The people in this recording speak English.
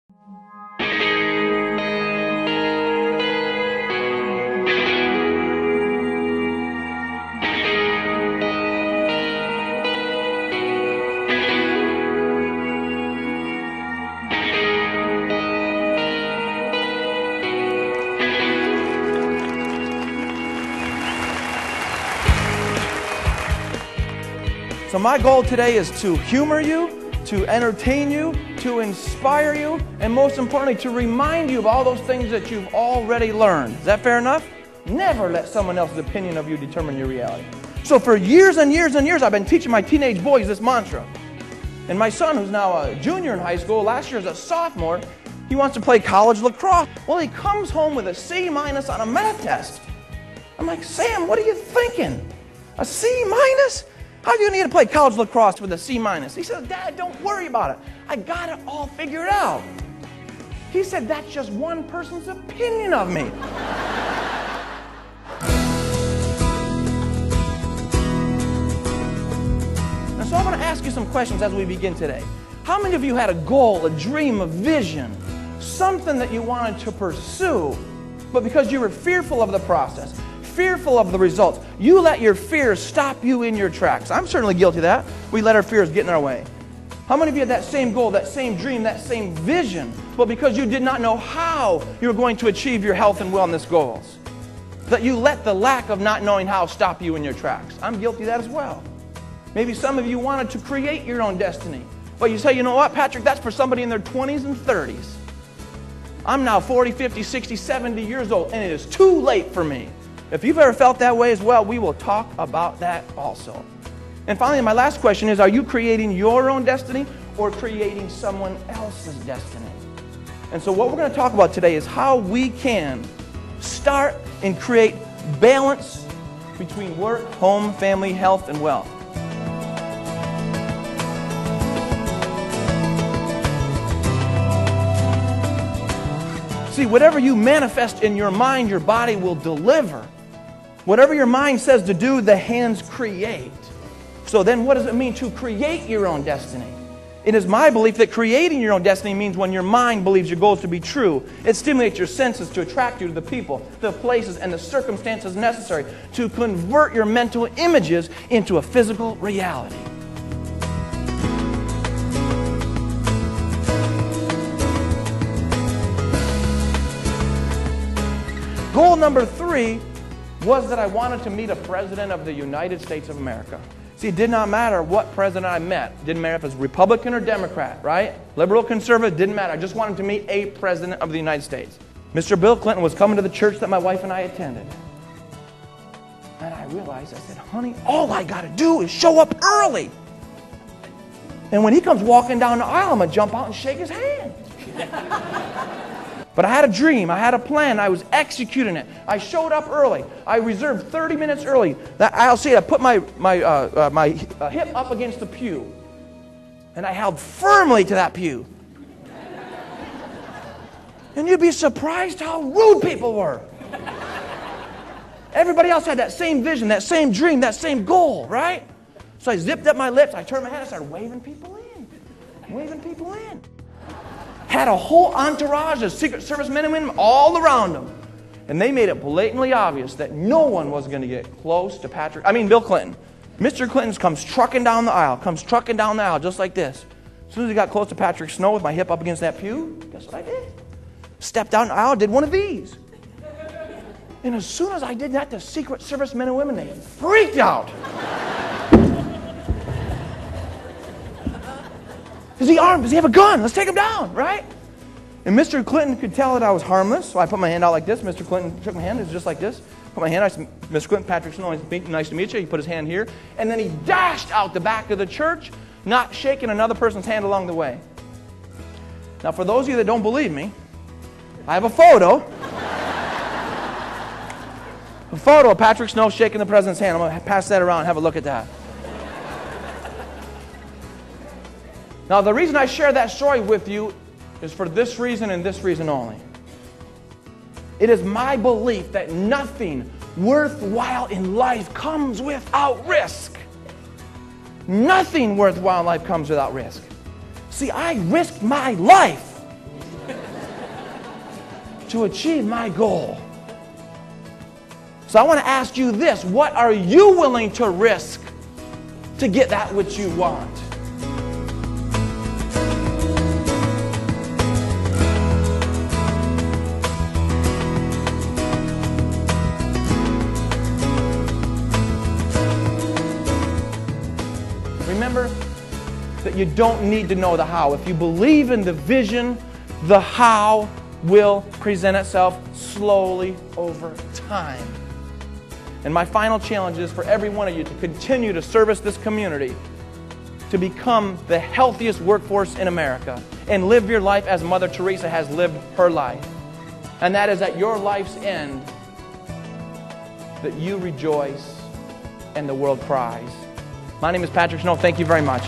So my goal today is to humor you, to entertain you, to inspire you, and most importantly, to remind you of all those things that you've already learned. Is that fair enough? Never let someone else's opinion of you determine your reality. So for years and years and years, I've been teaching my teenage boys this mantra. And my son, who's now a junior in high school, last year is a sophomore, he wants to play college lacrosse. Well, he comes home with a C- on a math test. I'm like, Sam, what are you thinking? A C-? How do you need to play college lacrosse with a C-? He said, Dad, don't worry about it. I got it all figured out. He said, that's just one person's opinion of me. And so I want to ask you some questions as we begin today. How many of you had a goal, a dream, a vision, something that you wanted to pursue, but because you were fearful of the process, fearful of the results, you let your fears stop you in your tracks? I'm certainly guilty of that. We let our fears get in our way. How many of you had that same goal, that same dream, that same vision, but because you did not know how you were going to achieve your health and wellness goals, that you let the lack of not knowing how stop you in your tracks? I'm guilty of that as well. Maybe some of you wanted to create your own destiny, but you say, you know what, Patrick, that's for somebody in their 20s and 30s. I'm now 40, 50, 60, 70 years old, and it is too late for me. If you've ever felt that way as well, we will talk about that also. And finally, my last question is, are you creating your own destiny or creating someone else's destiny? And so what we're going to talk about today is how we can start and create balance between work, home, family, health, and wealth. See, whatever you manifest in your mind, your body will deliver. Whatever your mind says to do, the hands create. So then what does it mean to create your own destiny? It is my belief that creating your own destiny means when your mind believes your goals to be true, it stimulates your senses to attract you to the people, the places, and the circumstances necessary to convert your mental images into a physical reality. Goal number 3 was that I wanted to meet a president of the United States of America. See, it did not matter what president I met. It didn't matter if it was Republican or Democrat, right? Liberal, conservative, didn't matter. I just wanted to meet a president of the United States. Mr. Bill Clinton was coming to the church that my wife and I attended. And I realized, I said, honey, all I got to do is show up early. And when he comes walking down the aisle, I'm going to jump out and shake his hand. But I had a dream, I had a plan, I was executing it. I showed up early. I reserved 30 minutes early. I'll say I put my hip up against the pew. And I held firmly to that pew. And you'd be surprised how rude people were. Everybody else had that same vision, that same dream, that same goal, right? So I zipped up my lips, I turned my head, I started waving people in. Waving people in. Had a whole entourage of Secret Service men and women all around them. And they made it blatantly obvious that no one was going to get close to Bill Clinton. Mr. Clinton comes trucking down the aisle, just like this. As soon as he got close to Patrick Snow with my hip up against that pew, guess what I did? Stepped down the aisle, did one of these. And as soon as I did that, the Secret Service men and women, they freaked out. Is he armed? Does he have a gun? Let's take him down, right? And Mr. Clinton could tell that I was harmless, so I put my hand out like this. Mr. Clinton took my hand, it was just like this. Put my hand out, Mr. Clinton, Patrick Snow, nice to meet you. He put his hand here, and then he dashed out the back of the church, not shaking another person's hand along the way. Now, for those of you that don't believe me, I have a photo. A photo of Patrick Snow shaking the president's hand. I'm going to pass that around and have a look at that. Now, the reason I share that story with you is for this reason and this reason only. It is my belief that nothing worthwhile in life comes without risk. Nothing worthwhile in life comes without risk. See, I risked my life. to achieve my goal. So I want to ask you this: what are you willing to risk to get that which you want? Remember that you don't need to know the how. If you believe in the vision, the how will present itself slowly over time. And my final challenge is for every one of you to continue to service this community, to become the healthiest workforce in America, and live your life as Mother Teresa has lived her life. And that is at your life's end that you rejoice and the world cries. My name is Patrick Snow. Thank you very much.